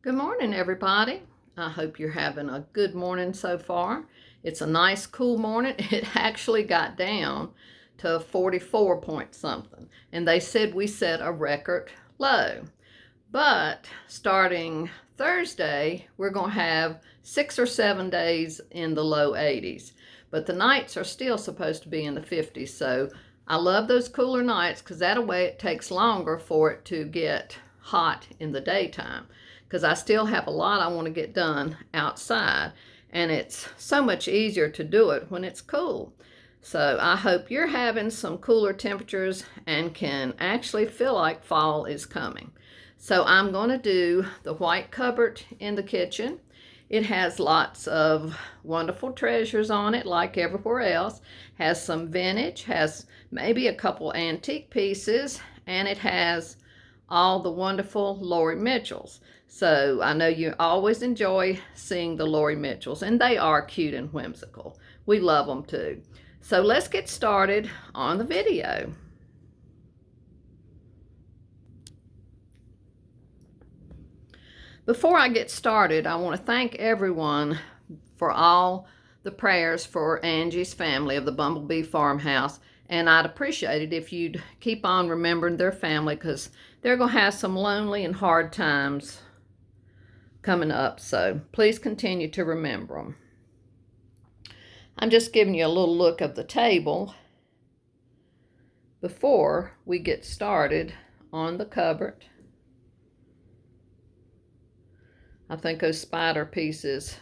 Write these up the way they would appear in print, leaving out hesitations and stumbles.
Good morning, everybody. I hope you're having a good morning so far. It's a nice, cool morning. It actually got down to 44 point something, and they said we set a record low. But starting Thursday, we're going to have 6 or 7 days in the low 80s. But the nights are still supposed to be in the 50s, so I love those cooler nights because that way it takes longer for it to get hot in the daytime, because I still have a lot I want to get done outside, and it's so much easier to do it when it's cool. So I hope you're having some cooler temperatures and can actually feel like fall is coming. So I'm going to do the white cupboard in the kitchen. It has lots of wonderful treasures on it, like everywhere else. Has some vintage, has maybe a couple antique pieces, and it has all the wonderful Lori Mitchells. So I know you always enjoy seeing the Lori Mitchells, and they are cute and whimsical. We love them too. So let's get started on the video. Before I get started, I want to thank everyone for all the prayers for Angie's family of the Bumblebee Farmhouse, and I'd appreciate it if you'd keep on remembering their family, because they're going to have some lonely and hard times coming up, so please continue to remember them. I'm just giving you a little look of the table before we get started on the cupboard. I think those spider pieces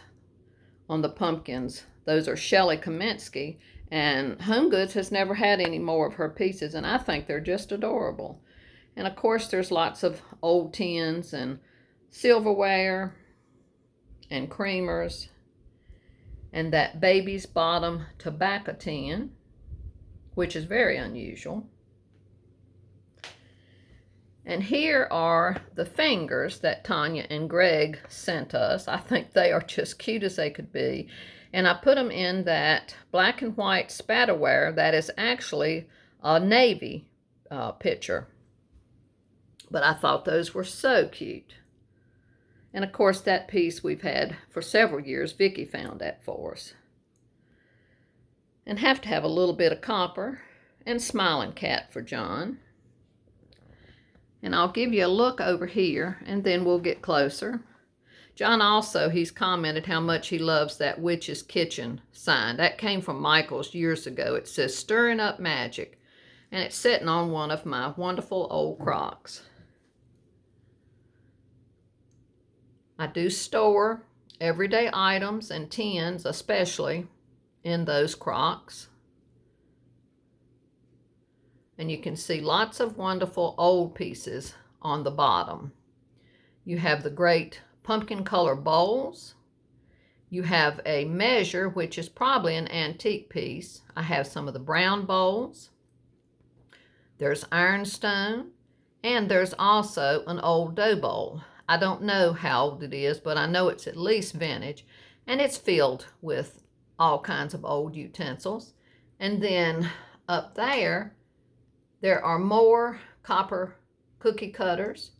on the pumpkins, those are Shelley Kaminsky, and Home Goods has never had any more of her pieces, and I think they're just adorable. And of course there's lots of old tins and silverware and creamers, and that baby's bottom tobacco tin, which is very unusual. And here are the fingers that Tanya and Greg sent us. I think they are just cute as they could be. And I put them in that black and white spatterware that is actually a navy picture. But I thought those were so cute. And of course that piece we've had for several years. Vicki found that for us. And have to have a little bit of copper and smiling cat for John. And I'll give you a look over here, and then we'll get closer. John also, he's commented how much he loves that Witch's Kitchen sign. That came from Michael's years ago. It says, "Stirring Up Magic," and it's sitting on one of my wonderful old crocks. I do store everyday items and tins, especially, in those crocks. And you can see lots of wonderful old pieces on the bottom. You have the great pumpkin color bowls. You have a measure, which is probably an antique piece. I have some of the brown bowls. There's ironstone, and there's also an old dough bowl. I don't know how old it is, but I know it's at least vintage, and it's filled with all kinds of old utensils. And then up there are more copper cookie cutters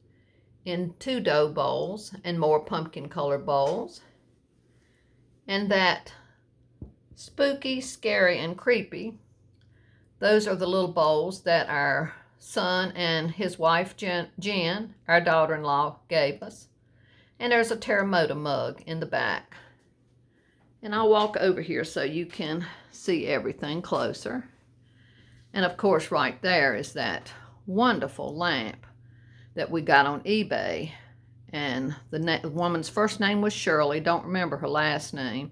in 2 dough bowls and more pumpkin color bowls. And that spooky, scary, and creepy, those are the little bowls that our son and his wife Jen, our daughter-in-law, gave us. And there's a Terremoto mug in the back. And I'll walk over here so you can see everything closer. And of course right there is that wonderful lamp that we got on eBay. And the woman's first name was Shirley. Don't remember her last name.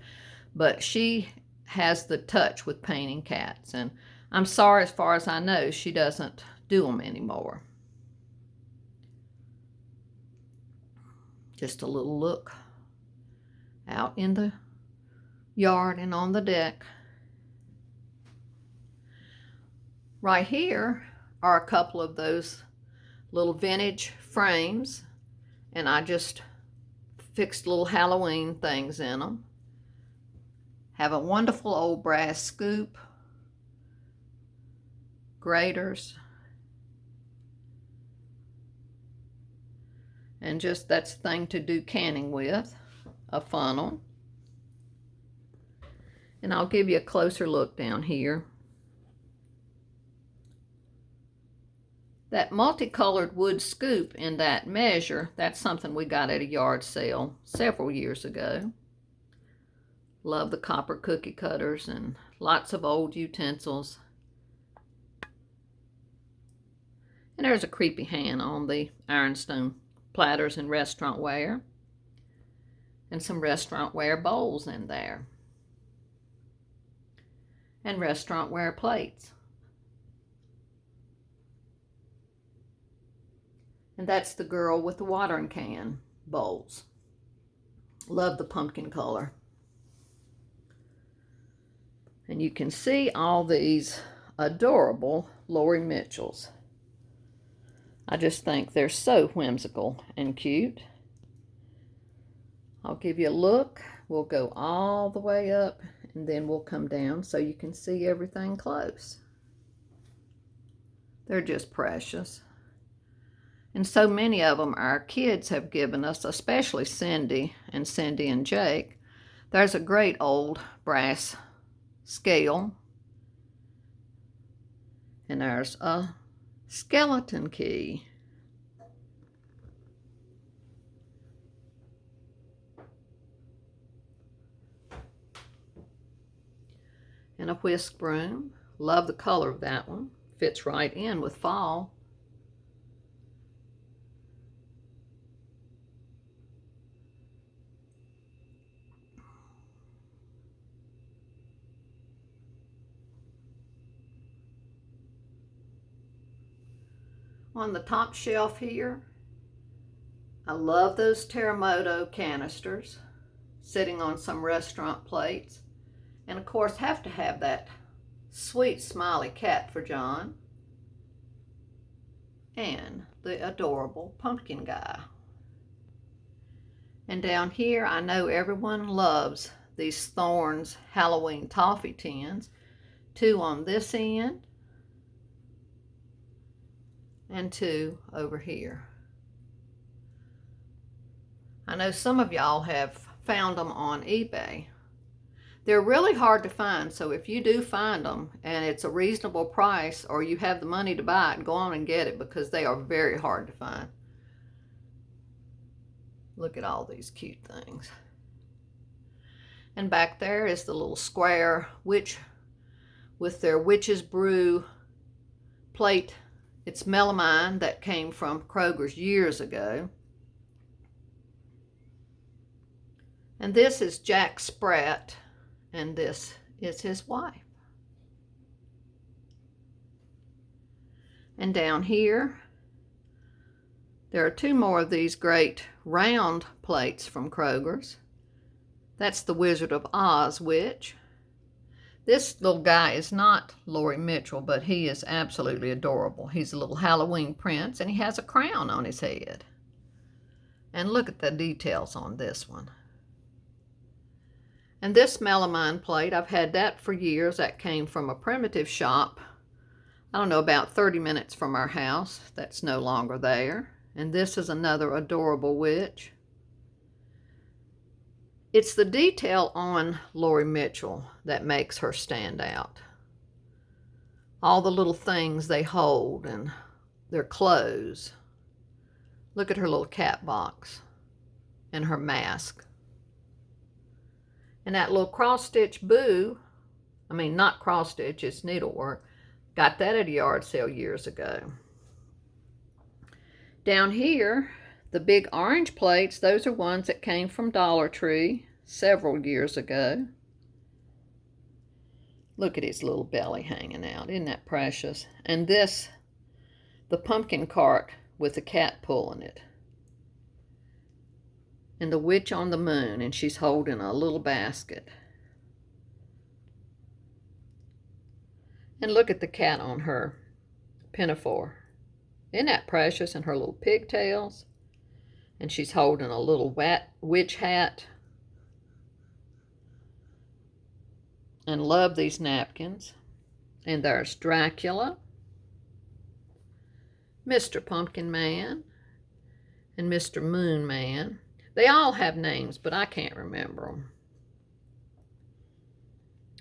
But she has the touch with painting cats. And I'm sorry, as far as I know, she doesn't do them anymore. Just a little look out in the yard and on the deck. Right here are a couple of those little vintage frames, and I just fixed little Halloween things in them. Have a wonderful old brass scoop, graters, And just that's the thing to do canning with, a funnel. And I'll give you a closer look down here. That multicolored wood scoop in that measure, that's something we got at a yard sale several years ago. Love the copper cookie cutters and lots of old utensils. And there's a creepy hand on the ironstone platters and restaurant ware. And some restaurant ware bowls in there. And restaurant ware plates. And that's the girl with the watering can bowls. Love the pumpkin color. And you can see all these adorable Lori Mitchells. I just think they're so whimsical and cute. I'll give you a look. We'll go all the way up and then we'll come down so you can see everything close. They're just precious. And so many of them our kids have given us, especially Cindy and Jake. There's a great old brass scale. And there's a skeleton key. And a whisk broom. Love the color of that one. Fits right in with fall. On the top shelf here, I love those Terremoto canisters sitting on some restaurant plates. And of course, have to have that sweet smiley cat for John. And the adorable pumpkin guy. And down here, I know everyone loves these Thorns Halloween toffee tins. 2 on this end. And 2 over here. I know some of y'all have found them on eBay. They're really hard to find, so if you do find them and it's a reasonable price or you have the money to buy it, go on and get it because they are very hard to find. Look at all these cute things. And back there is the little square witch with their witch's brew plate. It's melamine that came from Kroger's years ago. And this is Jack Spratt, and this is his wife. And down here, there are 2 more of these great round plates from Kroger's. That's the Wizard of Oz witch. This little guy is not Lori Mitchell, but he is absolutely adorable. He's a little Halloween prince, and he has a crown on his head. And look at the details on this one. And this melamine plate, I've had that for years. That came from a primitive shop, I don't know, about 30 minutes from our house. That's no longer there. And this is another adorable witch. It's the detail on Lori Mitchell that makes her stand out. All the little things they hold and their clothes. Look at her little cat box and her mask. And that little cross-stitch boo, I mean not cross-stitch, it's needlework. Got that at a yard sale years ago. Down here, the big orange plates, those are ones that came from Dollar Tree several years ago. Look at his little belly hanging out. Isn't that precious? And this, the pumpkin cart with the cat pulling it. And the witch on the moon, and she's holding a little basket. And look at the cat on her pinafore. Isn't that precious? And her little pigtails. And she's holding a little witch hat. And love these napkins. And there's Dracula. Mr. Pumpkin Man. and Mr. Moon Man. They all have names, but I can't remember them.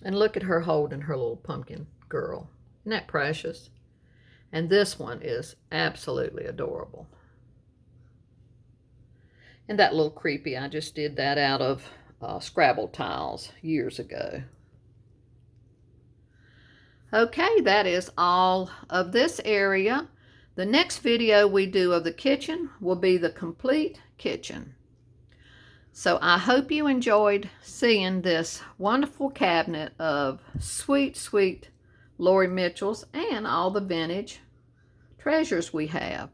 And look at her holding her little pumpkin girl. Isn't that precious? And this one is absolutely adorable. And that little creepy, I just did that out of Scrabble tiles years ago. Okay, that is all of this area. The next video we do of the kitchen will be the complete kitchen. So I hope you enjoyed seeing this wonderful cabinet of sweet, sweet Lori Mitchell's and all the vintage treasures we have.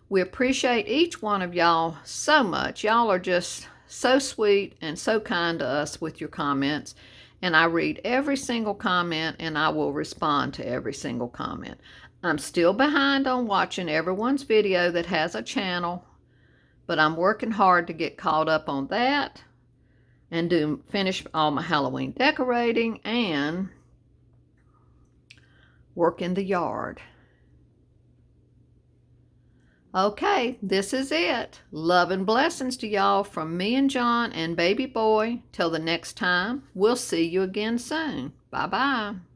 We appreciate each one of y'all so much. Y'all are just so sweet and so kind to us with your comments. And I read every single comment and I will respond to every single comment. I'm still behind on watching everyone's video that has a channel, but I'm working hard to get caught up on that and finish all my Halloween decorating and work in the yard. Okay, this is it. Love and blessings to y'all from me and John and baby boy. Till the next time, we'll see you again soon. Bye-bye.